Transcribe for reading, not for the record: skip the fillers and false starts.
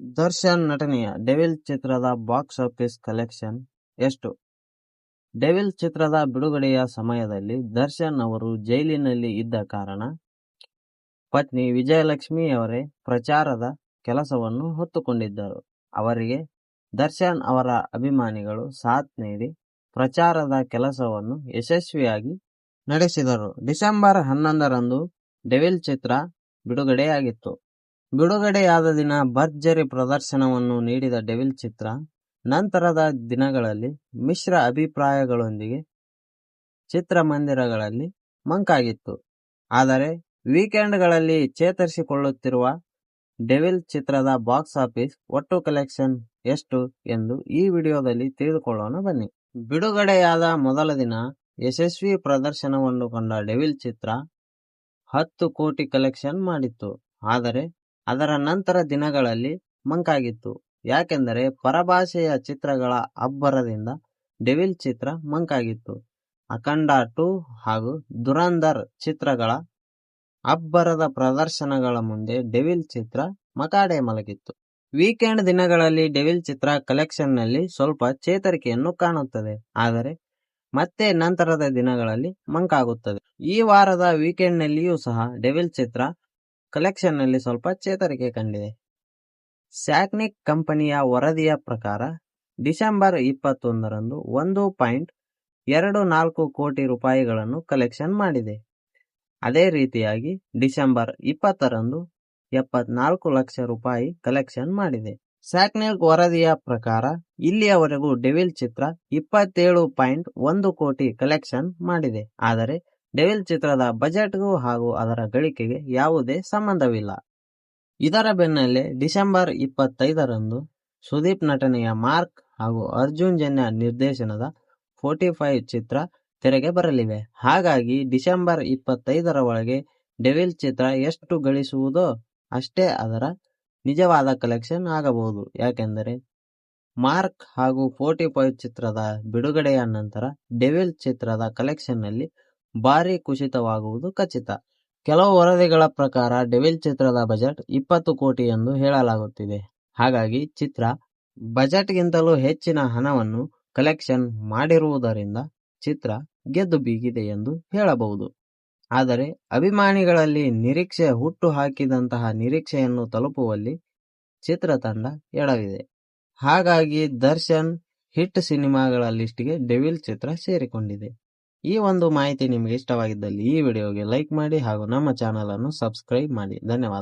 ದರ್ಶನ್ ನಟನೆಯ ಡೆವಿಲ್ ಚಿತ್ರದ box office collection ಎಷ್ಟು? ಡೆವಿಲ್ ಚಿತ್ರದ ಬಿಡುಗಡೆಯ ಸಮಯದಲ್ಲಿ ದರ್ಶನ್ ಅವರು ಜೈಲಿನಲ್ಲಿ ಇದ್ದ ಕಾರಣ ಪತ್ನಿ ವಿಜಯಲಕ್ಷ್ಮಿ ಅವರೇ ಪ್ರಚಾರದ ಕೆಲಸವನ್ನು ಹೊತ್ತುಕೊಂಡಿದ್ದರು. ಅವರಿಗೆ ದರ್ಶನ್ ಅವರ ಅಭಿಮಾನಿಗಳು ಸಾಥ್ ನೀಡಿ ಪ್ರಚಾರದ ಕೆಲಸವನ್ನು ಯಶಸ್ವಿಯಾಗಿ ನಡೆಸಿದರು. ಡಿಸೆಂಬರ್ 11ರಂದು ಡೆವಿಲ್ ಚಿತ್ರ ಬಿಡುಗಡೆಯಾಗಿತ್ತು. ಬಿಡುಗಡೆಯಾದ ದಿನ ಭರ್ಜರಿ ಪ್ರದರ್ಶನವನ್ನು ನೀಡಿದ ಡೆವಿಲ್ ಚಿತ್ರ ನಂತರದ ದಿನಗಳಲ್ಲಿ ಮಿಶ್ರ ಅಭಿಪ್ರಾಯಗಳೊಂದಿಗೆ ಚಿತ್ರಮಂದಿರಗಳಲ್ಲಿ ಮಂಕಾಗಿತ್ತು. ಆದರೆ ವೀಕೆಂಡ್ಗಳಲ್ಲಿ ಚೇತರಿಸಿಕೊಳ್ಳುತ್ತಿರುವ ಡೆವಿಲ್ ಚಿತ್ರದ ಬಾಕ್ಸ್ ಆಫೀಸ್ ಒಟ್ಟು ಕಲೆಕ್ಷನ್ ಎಷ್ಟು ಎಂದು ಈ ವಿಡಿಯೋದಲ್ಲಿ ತಿಳಿದುಕೊಳ್ಳೋಣ ಬನ್ನಿ. ಬಿಡುಗಡೆಯಾದ ಮೊದಲ ದಿನ ಯಶಸ್ವಿ ಪ್ರದರ್ಶನವನ್ನು ಕಂಡ ಡೆವಿಲ್ ಚಿತ್ರ 10 ಕೋಟಿ ಕಲೆಕ್ಷನ್ ಮಾಡಿತ್ತು. ಆದರೆ ಅದರ ನಂತರ ದಿನಗಳಲ್ಲಿ ಮಂಕಾಗಿತ್ತು. ಯಾಕೆಂದರೆ ಪರಭಾಷೆಯ ಚಿತ್ರಗಳ ಅಬ್ಬರದಿಂದ ಡೆವಿಲ್ ಚಿತ್ರ ಮಂಕಾಗಿತ್ತು. ಅಖಂಡ 2 ಹಾಗೂ ಧುರಂಧರ್ ಚಿತ್ರಗಳ ಅಬ್ಬರದ ಪ್ರದರ್ಶನಗಳ ಮುಂದೆ ಡೆವಿಲ್ ಚಿತ್ರ ಮಕಾಡೆ ಮಲಗಿತ್ತು. ವೀಕೆಂಡ್ ದಿನಗಳಲ್ಲಿ ಡೆವಿಲ್ ಚಿತ್ರ ಕಲೆಕ್ಷನ್ನಲ್ಲಿ ಸ್ವಲ್ಪ ಚೇತರಿಕೆಯನ್ನು ಕಾಣುತ್ತದೆ. ಆದರೆ ಮತ್ತೆ ನಂತರದ ದಿನಗಳಲ್ಲಿ ಮಂಕಾಗುತ್ತದೆ. ಈ ವಾರದ ವೀಕೆಂಡ್ನಲ್ಲಿಯೂ ಸಹ ಡೆವಿಲ್ ಚಿತ್ರ ಕಲೆಕ್ಷನ್ನಲ್ಲಿ ಸ್ವಲ್ಪ ಚೇತರಿಕೆ ಕಂಡಿದೆ. ಸ್ಯಾಕ್ನಿಕ್ ಕಂಪನಿಯ ವರದಿಯ ಪ್ರಕಾರ ಡಿಸೆಂಬರ್ 21ರಂದು 1.24 ಕೋಟಿ ರೂಪಾಯಿಗಳನ್ನು ಕಲೆಕ್ಷನ್ ಮಾಡಿದೆ. ಅದೇ ರೀತಿಯಾಗಿ ಡಿಸೆಂಬರ್ 20ರಂದು 74 ಲಕ್ಷ ರೂಪಾಯಿ ಕಲೆಕ್ಷನ್ ಮಾಡಿದೆ. ಸ್ಯಾಕ್ನಿಕ್ ವರದಿಯ ಪ್ರಕಾರ ಇಲ್ಲಿಯವರೆಗೂ ಡೆವಿಲ್ ಚಿತ್ರ 27.1 ಕೋಟಿ ಕಲೆಕ್ಷನ್ ಮಾಡಿದೆ. ಆದರೆ ಡೆವಿಲ್ ಚಿತ್ರದ ಬಜೆಟ್ಗೂ ಹಾಗೂ ಅದರ ಗಳಿಕೆಗೆ ಯಾವುದೇ ಸಂಬಂಧವಿಲ್ಲ. ಇದರ ಬೆನ್ನಲ್ಲೇ ಡಿಸೆಂಬರ್ 25ರಂದು ಸುದೀಪ್ ನಟನೆಯ ಮಾರ್ಕ್ ಹಾಗೂ ಅರ್ಜುನ್ ಜನ್ಯ ನಿರ್ದೇಶನದ 45 ಚಿತ್ರ ತೆರೆಗೆ ಬರಲಿವೆ. ಹಾಗಾಗಿ ಡಿಸೆಂಬರ್ 25ರ ಒಳಗೆ ಡೆವಿಲ್ ಚಿತ್ರ ಎಷ್ಟು ಗಳಿಸುವುದೋ ಅಷ್ಟೇ ಅದರ ನಿಜವಾದ ಕಲೆಕ್ಷನ್ ಆಗಬಹುದು. ಯಾಕೆಂದರೆ ಮಾರ್ಕ್ ಹಾಗೂ 45 ಚಿತ್ರದ ಬಿಡುಗಡೆಯ ನಂತರ ಡೆವಿಲ್ ಚಿತ್ರದ ಕಲೆಕ್ಷನ್ನಲ್ಲಿ ಭಾರಿ ಕುಸಿತವಾಗುವುದು ಖಚಿತ. ಕೆಲವು ವರದಿಗಳ ಪ್ರಕಾರ ಡೆವಿಲ್ ಚಿತ್ರದ ಬಜೆಟ್ 20 ಕೋಟಿ ಎಂದು ಹೇಳಲಾಗುತ್ತಿದೆ. ಹಾಗಾಗಿ ಚಿತ್ರ ಬಜೆಟ್ಗಿಂತಲೂ ಹೆಚ್ಚಿನ ಹಣವನ್ನು ಕಲೆಕ್ಷನ್ ಮಾಡಿರುವುದರಿಂದ ಚಿತ್ರ ಗೆದ್ದು ಬೀಗಿದೆ ಎಂದು ಹೇಳಬಹುದು. ಆದರೆ ಅಭಿಮಾನಿಗಳಲ್ಲಿ ನಿರೀಕ್ಷೆ ಹುಟ್ಟು ಹಾಕಿದಂತಹ ನಿರೀಕ್ಷೆಯನ್ನು ತಲುಪುವಲ್ಲಿ ಚಿತ್ರತಂಡ ಎಡವಿದೆ. ಹಾಗಾಗಿ ದರ್ಶನ್ ಹಿಟ್ ಸಿನಿಮಾಗಳ ಲಿಸ್ಟ್ಗೆ ಡೆವಿಲ್ ಚಿತ್ರ ಸೇರಿಕೊಂಡಿದೆ. ಈ ಒಂದು ಮಾಹಿತಿ ನಿಮಗೆ ಇಷ್ಟವಾಗಿದ್ದಲ್ಲಿ ಈ ವಿಡಿಯೋಗೆ ಲೈಕ್ ಮಾಡಿ ಹಾಗೂ ನಮ್ಮ ಚಾನಲ್ ಅನ್ನು ಸಬ್ಸ್ಕ್ರೈಬ್ ಮಾಡಿ. ಧನ್ಯವಾದ.